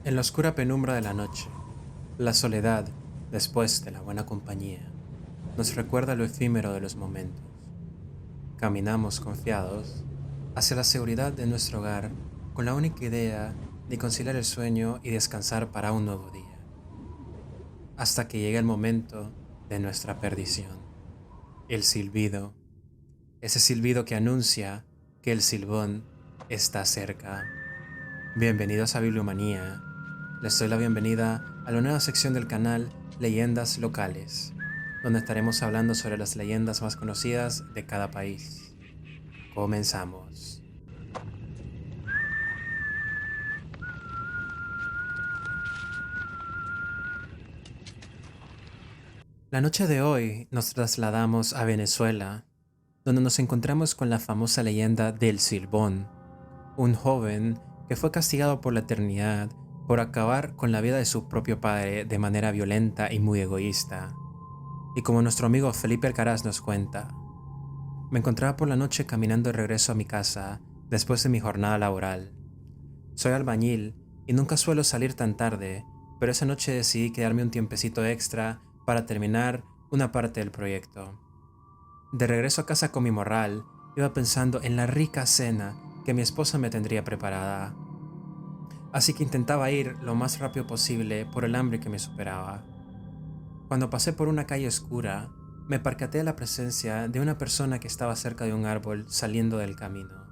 En la oscura penumbra de la noche, la soledad, después de la buena compañía, nos recuerda lo efímero de los momentos. Caminamos confiados hacia la seguridad de nuestro hogar con la única idea de conciliar el sueño y descansar para un nuevo día, hasta que llega el momento de nuestra perdición. El silbido, ese silbido que anuncia que el silbón está cerca. Bienvenidos a Bibliomanía. Les doy la bienvenida a la nueva sección del canal Leyendas Locales, donde estaremos hablando sobre las leyendas más conocidas de cada país. Comenzamos. La noche de hoy nos trasladamos a Venezuela, donde nos encontramos con la famosa leyenda del Silbón, un joven que fue castigado por la eternidad por acabar con la vida de su propio padre de manera violenta y muy egoísta. Y como nuestro amigo Felipe Alcaraz nos cuenta, me encontraba por la noche caminando de regreso a mi casa después de mi jornada laboral. Soy albañil y nunca suelo salir tan tarde, pero esa noche decidí quedarme un tiempecito extra para terminar una parte del proyecto. De regreso a casa con mi morral, iba pensando en la rica cena que mi esposa me tendría preparada. Así que intentaba ir lo más rápido posible por el hambre que me superaba. Cuando pasé por una calle oscura, me percaté de la presencia de una persona que estaba cerca de un árbol saliendo del camino.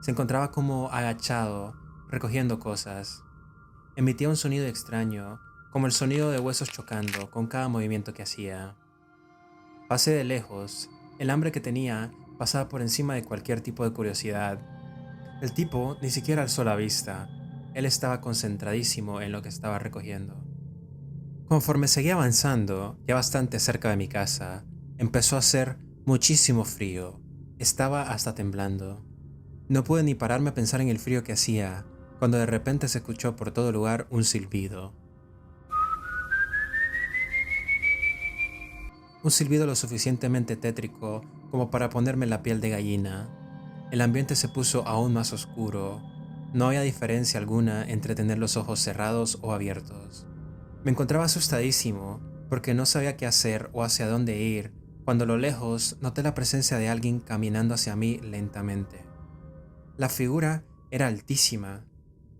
Se encontraba como agachado, recogiendo cosas. Emitía un sonido extraño, como el sonido de huesos chocando con cada movimiento que hacía. Pasé de lejos, el hambre que tenía pasaba por encima de cualquier tipo de curiosidad. El tipo ni siquiera alzó la vista, él estaba concentradísimo en lo que estaba recogiendo. Conforme seguía avanzando, ya bastante cerca de mi casa, empezó a hacer muchísimo frío. Estaba hasta temblando. No pude ni pararme a pensar en el frío que hacía, cuando de repente se escuchó por todo lugar un silbido. Un silbido lo suficientemente tétrico como para ponerme la piel de gallina. El ambiente se puso aún más oscuro. No había diferencia alguna entre tener los ojos cerrados o abiertos. Me encontraba asustadísimo porque no sabía qué hacer o hacia dónde ir, cuando a lo lejos noté la presencia de alguien caminando hacia mí lentamente. La figura era altísima.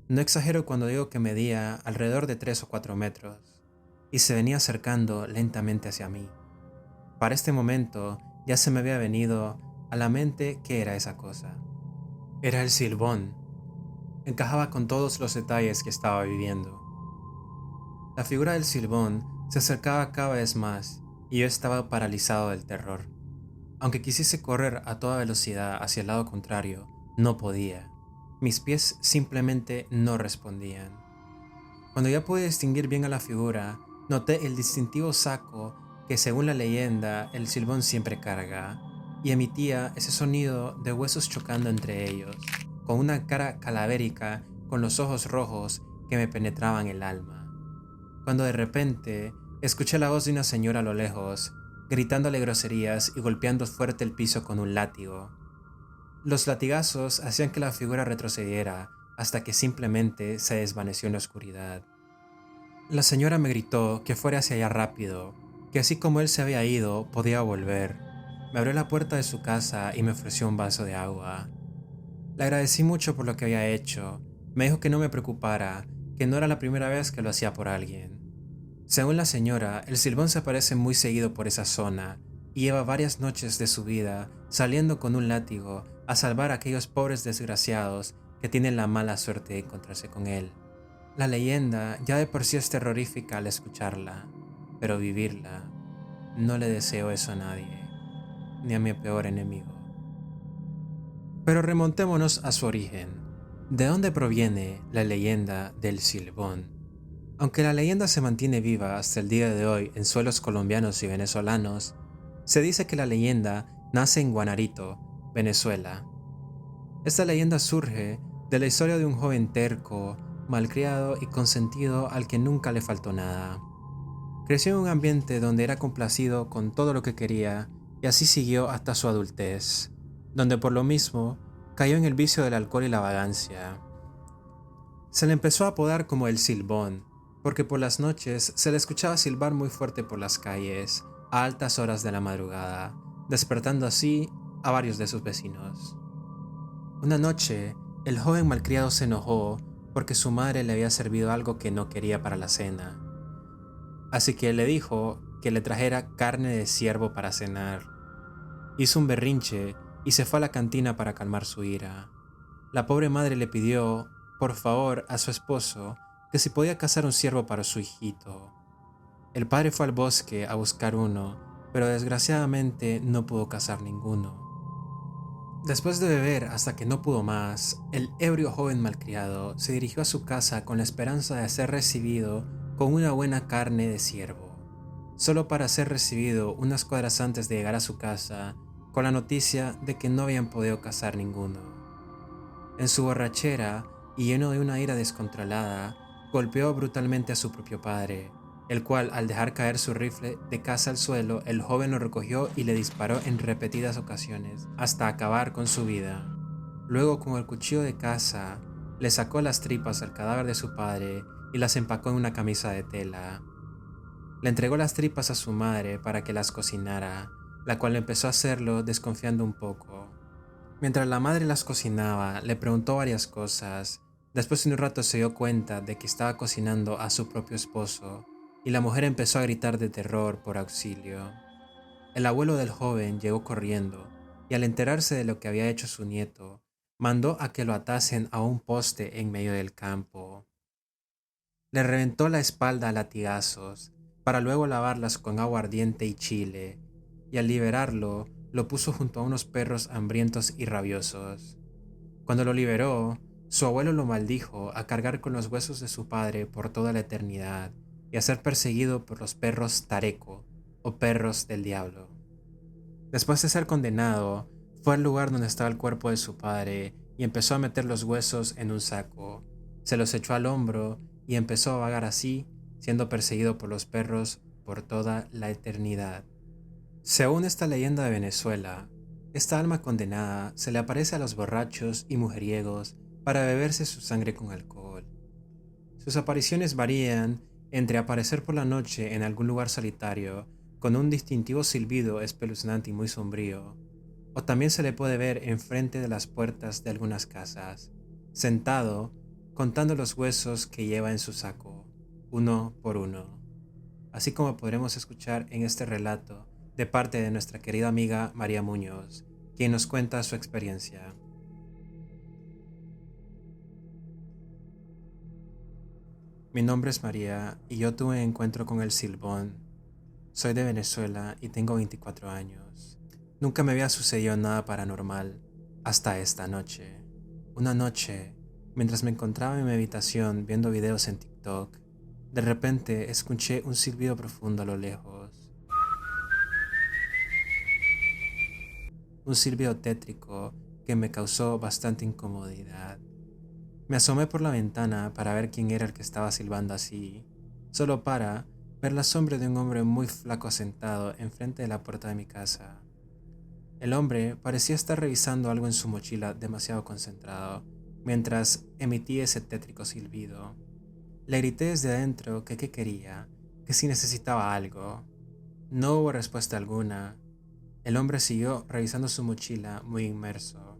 No exagero cuando digo que medía alrededor de 3 o 4 metros, y se venía acercando lentamente hacia mí. Para este momento ya se me había venido a la mente qué era esa cosa. Era el silbón. Encajaba con todos los detalles que estaba viviendo. La figura del silbón se acercaba cada vez más y yo estaba paralizado del terror. Aunque quisiese correr a toda velocidad hacia el lado contrario, no podía. Mis pies simplemente no respondían. Cuando ya pude distinguir bien a la figura, noté el distintivo saco que, según la leyenda, el silbón siempre carga, y emitía ese sonido de huesos chocando entre ellos, con una cara calavérica con los ojos rojos que me penetraban el alma. Cuando de repente escuché la voz de una señora a lo lejos, gritándole groserías y golpeando fuerte el piso con un látigo. Los latigazos hacían que la figura retrocediera hasta que simplemente se desvaneció en la oscuridad. La señora me gritó que fuera hacia allá rápido, que así como él se había ido, podía volver. Me abrió la puerta de su casa y me ofreció un vaso de agua. Le agradecí mucho por lo que había hecho. Me dijo que no me preocupara, que no era la primera vez que lo hacía por alguien. Según la señora, el silbón se aparece muy seguido por esa zona y lleva varias noches de su vida saliendo con un látigo a salvar a aquellos pobres desgraciados que tienen la mala suerte de encontrarse con él. La leyenda ya de por sí es terrorífica al escucharla, pero vivirla, no le deseo eso a nadie, ni a mi peor enemigo. Pero remontémonos a su origen. ¿De dónde proviene la leyenda del Silbón? Aunque la leyenda se mantiene viva hasta el día de hoy en suelos colombianos y venezolanos, se dice que la leyenda nace en Guanarito, Venezuela. Esta leyenda surge de la historia de un joven terco, malcriado y consentido al que nunca le faltó nada. Creció en un ambiente donde era complacido con todo lo que quería y así siguió hasta su adultez, donde por lo mismo cayó en el vicio del alcohol y la vagancia. Se le empezó a apodar como el Silbón, porque por las noches se le escuchaba silbar muy fuerte por las calles, a altas horas de la madrugada, despertando así a varios de sus vecinos. Una noche, el joven malcriado se enojó porque su madre le había servido algo que no quería para la cena. Así que le dijo que le trajera carne de ciervo para cenar. Hizo un berrinche y se fue a la cantina para calmar su ira. La pobre madre le pidió, por favor, a su esposo que si podía cazar un ciervo para su hijito. El padre fue al bosque a buscar uno, pero desgraciadamente no pudo cazar ninguno. Después de beber hasta que no pudo más, el ebrio joven malcriado se dirigió a su casa con la esperanza de ser recibido con una buena carne de ciervo, solo para ser recibido unas cuadras antes de llegar a su casa con la noticia de que no habían podido cazar ninguno. En su borrachera y lleno de una ira descontrolada, golpeó brutalmente a su propio padre, el cual, al dejar caer su rifle de caza al suelo, el joven lo recogió y le disparó en repetidas ocasiones hasta acabar con su vida. Luego, con el cuchillo de caza, le sacó las tripas al cadáver de su padre y las empacó en una camisa de tela. Le entregó las tripas a su madre para que las cocinara, la cual empezó a hacerlo desconfiando un poco. Mientras la madre las cocinaba, le preguntó varias cosas. Después de un rato se dio cuenta de que estaba cocinando a su propio esposo, y la mujer empezó a gritar de terror por auxilio. El abuelo del joven llegó corriendo, y al enterarse de lo que había hecho su nieto, mandó a que lo atasen a un poste en medio del campo. Le reventó la espalda a latigazos, para luego lavarlas con agua ardiente y chile, y al liberarlo, lo puso junto a unos perros hambrientos y rabiosos. Cuando lo liberó, su abuelo lo maldijo a cargar con los huesos de su padre por toda la eternidad y a ser perseguido por los perros Tareco, o perros del diablo. Después de ser condenado, fue al lugar donde estaba el cuerpo de su padre y empezó a meter los huesos en un saco. Se los echó al hombro y empezó a vagar así, siendo perseguido por los perros por toda la eternidad. Según esta leyenda de Venezuela, esta alma condenada se le aparece a los borrachos y mujeriegos para beberse su sangre con alcohol. Sus apariciones varían entre aparecer por la noche en algún lugar solitario con un distintivo silbido espeluznante y muy sombrío, o también se le puede ver enfrente de las puertas de algunas casas, sentado, contando los huesos que lleva en su saco, uno por uno, así como podremos escuchar en este relato de parte de nuestra querida amiga María Muñoz, quien nos cuenta su experiencia. Mi nombre es María y yo tuve un encuentro con el Silbón. Soy de Venezuela y tengo 24 años. Nunca me había sucedido nada paranormal hasta esta noche. Una noche, mientras me encontraba en mi habitación viendo videos en TikTok, de repente escuché un silbido profundo a lo lejos. Un silbido tétrico que me causó bastante incomodidad. Me asomé por la ventana para ver quién era el que estaba silbando así, solo para ver la sombra de un hombre muy flaco sentado enfrente de la puerta de mi casa. El hombre parecía estar revisando algo en su mochila demasiado concentrado, mientras emitía ese tétrico silbido. Le grité desde adentro que qué quería, que si necesitaba algo. No hubo respuesta alguna. El hombre siguió revisando su mochila muy inmerso.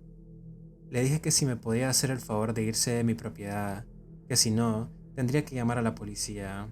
Le dije que si me podía hacer el favor de irse de mi propiedad, que si no, tendría que llamar a la policía.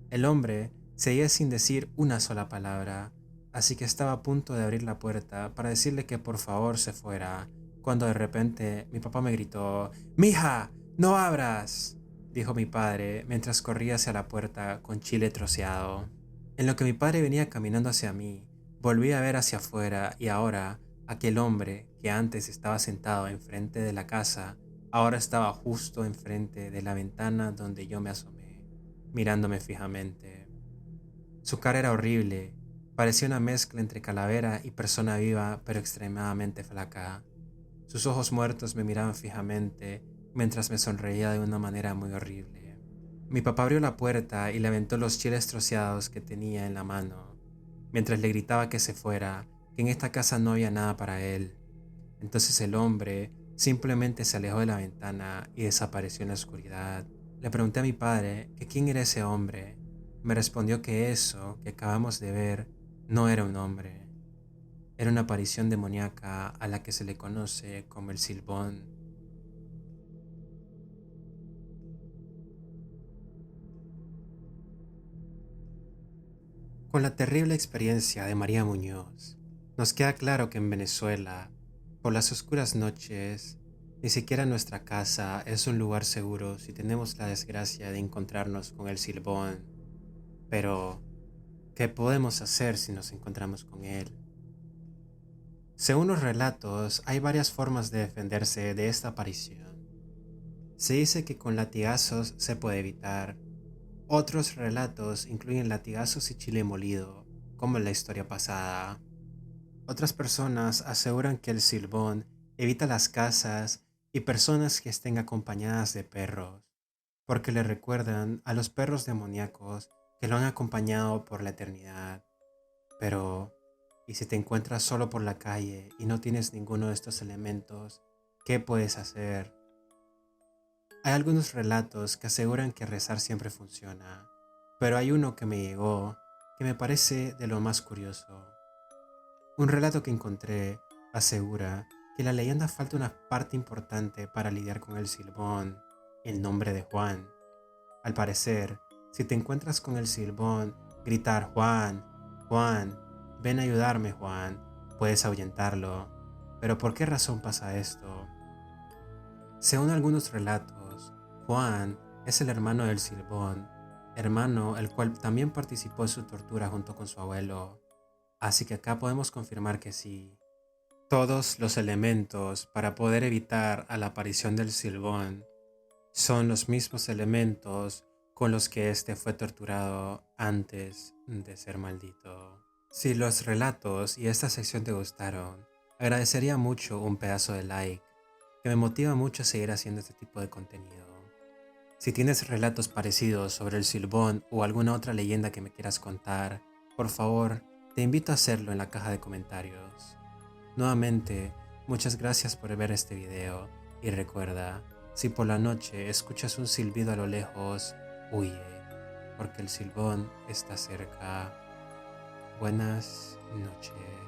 El hombre seguía sin decir una sola palabra, así que estaba a punto de abrir la puerta para decirle que por favor se fuera, cuando de repente mi papá me gritó: «¡Mija, no abras!», dijo mi padre mientras corría hacia la puerta con chile troceado. En lo que mi padre venía caminando hacia mí, volví a ver hacia afuera y ahora aquel hombre que antes estaba sentado enfrente de la casa, ahora estaba justo enfrente de la ventana donde yo me asomé, mirándome fijamente. Su cara era horrible, parecía una mezcla entre calavera y persona viva, pero extremadamente flaca. Sus ojos muertos me miraban fijamente mientras me sonreía de una manera muy horrible. Mi papá abrió la puerta y le aventó los chiles troceados que tenía en la mano, mientras le gritaba que se fuera, que en esta casa no había nada para él. Entonces el hombre Simplemente se alejó de la ventana y desapareció en la oscuridad. Le pregunté a mi padre que quién era ese hombre. Me respondió que eso que acabamos de ver no era un hombre. Era una aparición demoníaca a la que se le conoce como el Silbón. Con la terrible experiencia de María Muñoz, nos queda claro que en Venezuela, por las oscuras noches, ni siquiera nuestra casa es un lugar seguro si tenemos la desgracia de encontrarnos con el Silbón. Pero, ¿qué podemos hacer si nos encontramos con él? Según los relatos, hay varias formas de defenderse de esta aparición. Se dice que con latigazos se puede evitar. Otros relatos incluyen latigazos y chile molido, como en la historia pasada. Otras personas aseguran que el silbón evita las casas y personas que estén acompañadas de perros, porque le recuerdan a los perros demoníacos que lo han acompañado por la eternidad. Pero, ¿y si te encuentras solo por la calle y no tienes ninguno de estos elementos? ¿Qué puedes hacer? Hay algunos relatos que aseguran que rezar siempre funciona, pero hay uno que me llegó que me parece de lo más curioso. Un relato que encontré asegura que la leyenda falta una parte importante para lidiar con el silbón, el nombre de Juan. Al parecer, si te encuentras con el silbón, gritar Juan, Juan, ven a ayudarme Juan, puedes ahuyentarlo. Pero ¿por qué razón pasa esto? Según algunos relatos, Juan es el hermano del Silbón, hermano el cual también participó en su tortura junto con su abuelo. Así que acá podemos confirmar que sí. Todos los elementos para poder evitar a la aparición del Silbón son los mismos elementos con los que éste fue torturado antes de ser maldito. Si los relatos y esta sección te gustaron, agradecería mucho un pedazo de like, que me motiva mucho a seguir haciendo este tipo de contenido. Si tienes relatos parecidos sobre el Silbón o alguna otra leyenda que me quieras contar, por favor, te invito a hacerlo en la caja de comentarios. Nuevamente, muchas gracias por ver este video y recuerda, si por la noche escuchas un silbido a lo lejos, huye, porque el Silbón está cerca. Buenas noches.